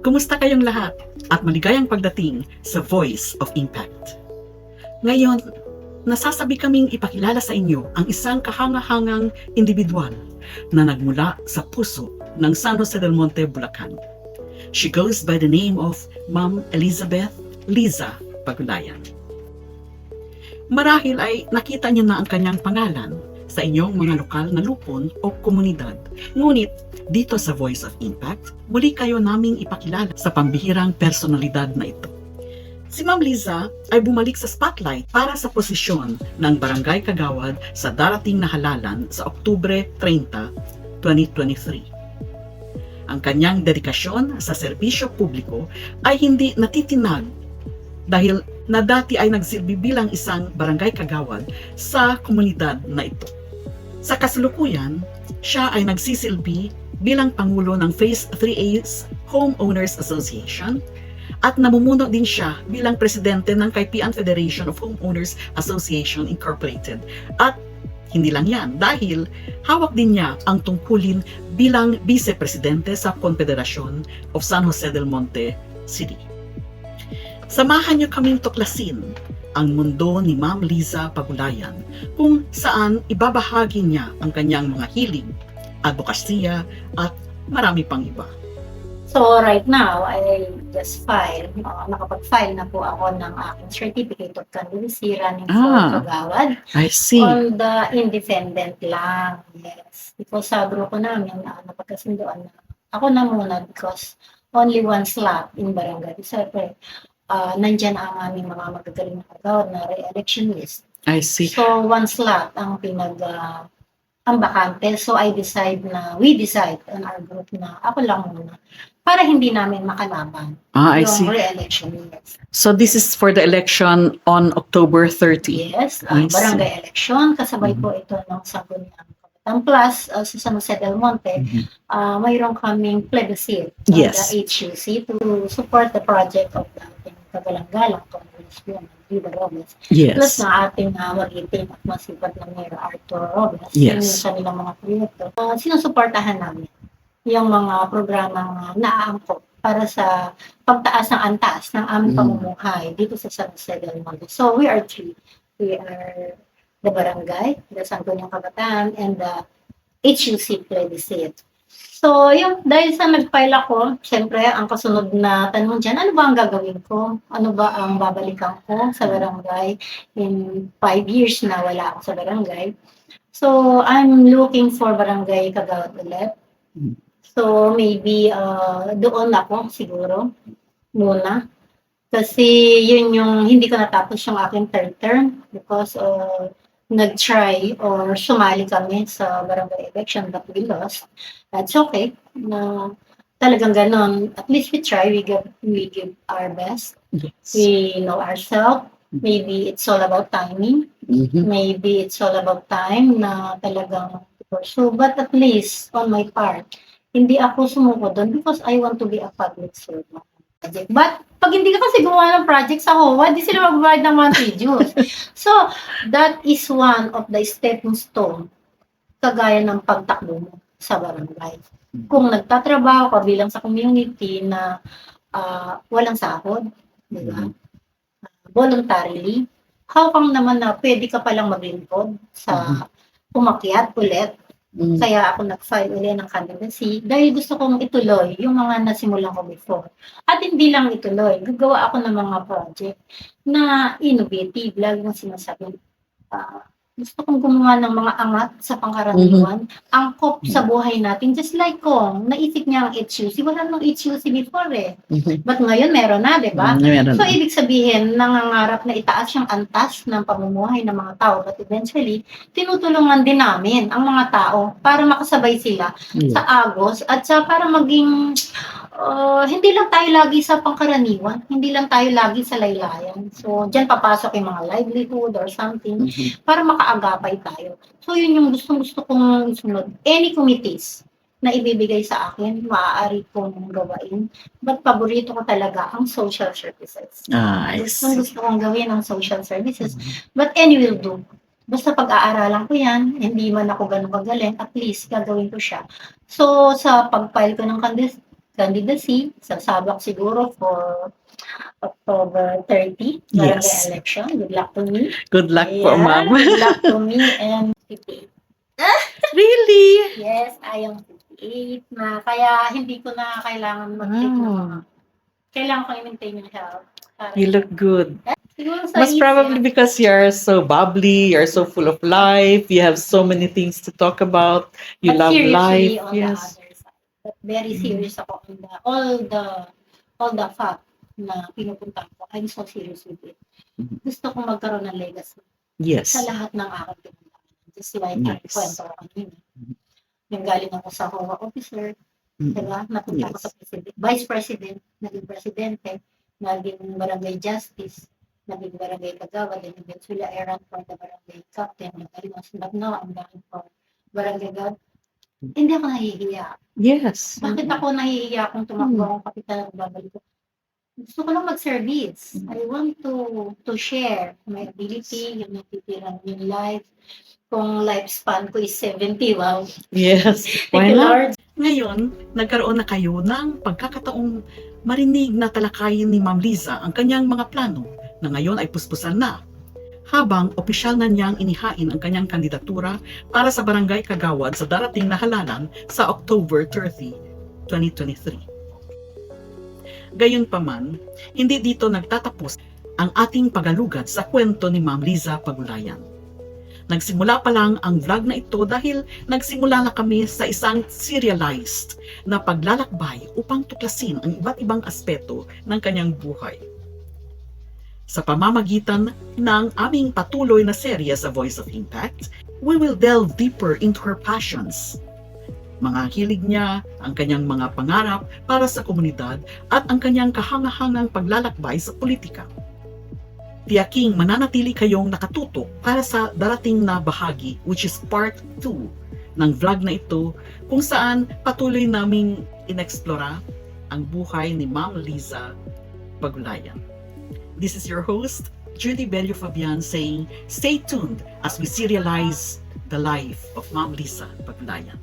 Kumusta kayong lahat at maligayang pagdating sa Voice of Impact. Ngayon, nasasabi kaming ipakilala sa inyo ang isang kahangahangang individual na nagmula sa puso ng San Jose del Monte, Bulacan. She goes by the name of Ma'am Elizabeth Liza Pagulayan. Marahil ay nakita niyo na ang kanyang pangalan sa inyong mga lokal na lupon o komunidad. Ngunit dito sa Voice of Impact, muli kayo naming ipakilala sa pambihirang personalidad na ito. Si Ma'am Liza ay bumalik sa spotlight para sa posisyon ng Barangay Kagawad sa darating na halalan sa Oktubre 30, 2023. Ang kanyang dedikasyon sa serbisyo publiko ay hindi natitinag dahil na dati ay nagsilbi bilang isang barangay kagawad sa komunidad na ito. Sa kasalukuyan, siya ay nagsisilbi bilang Pangulo ng Phase 3A's Homeowners Association at namumuno din siya bilang Presidente ng Kaypian Federation of Homeowners Association Incorporated. At hindi lang yan, dahil hawak din niya ang tungkulin bilang Vice-Presidente sa Confederation of San Jose del Monte City. Samahan niyo kaming tuklasin ang mundo ni Ma'am Liza Pagulayan kung saan ibabahagi niya ang kanyang mga hiling, advokasya at marami pang iba. So right now, I just nakapag-file na po ako ng aking Certificate of Candidacy running for Kagawad. I see. On the independent lang. Yes. Because sa grupo namin, napagkasunduan na ako na muna because only one slot in barangay. Siyempre, nandyan ang aming mga magagaling na kagawad na re-election list. I see. So one slot ang ang bakante. So we decide on our group na ako lang muna para hindi namin makalaban I yung see. re-election list. So this is for the election on October 30. Yes, I see. barangay election. Kasabay po ito ng Sangguniang Kabataan. Plus, sa San Jose del Monte, mayroon kaming plebiscite on Yes. the HUC to support the project of the ating kagalang-galang Congressman Vida Robles. Plus Yes. na ating magiting at masipag na Mayor Arthur Robles. Yes. Yung kanilang mga proyekto. Sinusuportahan namin yung mga programang naaangkop para sa pagtaas ng antas ng aming pamumuhay dito sa San Jose del Monte. So we are three. We are the barangay, the Sangguniang Kabataan, and the HUC plebiscite. So, dahil sa nag-file ako, siyempre, ang kasunod na tanong dyan, ano ba ang gagawin ko? Ano ba ang babalikan ko sa barangay in 5 years na wala ako sa barangay? So, I'm looking for barangay Kagawad ulit. So, maybe doon ako siguro muna. Kasi yun yung hindi ko natapos yung aking third term because nag-try or sumali kami sa barangay election but we lost. That's okay. Talagang ganon. At least we try. We give our best. Yes. We know ourselves. Maybe it's all about timing. Maybe it's all about time na talagang pursue. But at least on my part, hindi ako sumuko doon because I want to be a public servant. But pag hindi ka kasi gumawa ng project sa HOA, di sila magbabayad ng monthly dues. So, that is one of the stepping stone kagaya ng pagtakbo mo sa barangay. Kung nagtatrabaho ka bilang sa community na walang sahod, di ba? Voluntarily, how come naman na pwede ka palang maglingkod sa umakyat ulit? Kaya ako nag-file ulit ng candidacy dahil gusto kong ituloy yung mga nasimulan ko before. At hindi lang ituloy, gagawa ako ng mga project na innovative. Lagi yung sinasabi, gusto kong gumawa ng mga angat sa pangkaraniwan, angkop sa buhay natin. Just like kung naisip niya ang HUC, wala nang HUC before eh. But ngayon meron na, di ba? So, ibig sabihin, nangangarap na itaas yung antas ng pamumuhay ng mga tao. But eventually, tinutulungan din namin ang mga tao para makasabay sila sa agos at sa para maging hindi lang tayo lagi sa pangkaraniwan, hindi lang tayo lagi sa laylayan. So, dyan papasok yung mga livelihood or something para makaagapay tayo. So, yun yung gusto kong sunod. Any committees na ibibigay sa akin, maaari kong gawain. But paborito ko talaga ang social services. Gusto kong gawin ang social services. But any will do. Basta pag-aaralan ko yan, hindi man ako ganun kagaling, at least gagawin ko siya. So, sa pag-file ko ng candidacy. Sasabak siguro for October 30, barangay Yes. election. Good luck to me. Good luck po, Yeah, ma'am. good luck to me and 58. Really? Yes, I am 58 na. Kaya hindi ko na kailangan mag-take ng mga. Kailangan ko i-maintain yung health. You look good. Siguro sa Most probably because you're so bubbly, you're so full of life, you have so many things to talk about, you but love seriously life. on Yes. the other side. But very serious ako on all the fact na pinupunta ko. I'm so serious with it. Mhm. Gusto kong magkaroon ng legacy Yes. sa lahat ng aking pinuntahan. Just like Nice. kwento ko kanina. Mhm. Yung galing ako sa COA officer, Mhm. diba? Napunta ko Yes. sa vice president, naging presidente, naging barangay justice, naging barangay kagawad, and eventually I ran for the barangay captain, but now I'm running for barangay guard. Hindi ako nahihiya. Yes. Bakit ako nahihiya kung tumakbo akong kapitan at babalik ko? Gusto ko lang mag-service. I want to share my ability, yung natitirang yung life. Kung lifespan ko is 70, wow. Yes. Thank Why you, not? Lord. Ngayon, nagkaroon na kayo ng pagkakataong marinig na talakayin ni Ma'am Liza ang kanyang mga plano na ngayon ay puspusan na. Habang opisyal na niyang inihain ang kanyang kandidatura para sa Barangay Kagawad sa darating na halalan sa October 30, 2023. Gayunpaman, hindi dito nagtatapos ang ating pagalugat sa kwento ni Ma'am Liza Pagulayan. Nagsimula pa lang ang vlog na ito dahil nagsimula na kami sa isang serialized na paglalakbay upang tuklasin ang iba't ibang aspeto ng kanyang buhay. Sa pamamagitan ng aming patuloy na serye sa Voice of Impact, we will delve deeper into her passions, mga hilig niya, ang kanyang mga pangarap para sa komunidad at ang kanyang kahangahangang paglalakbay sa politika. Tiyaking mananatili kayong nakatutok para sa darating na bahagi, which is part 2 ng vlog na ito, kung saan patuloy naming inexplora ang buhay ni Ma'am Liza Pagulayan. This is your host, Judy Bello Fabian, saying stay tuned as we serialize the life of Ma'am Liza Pagulayan.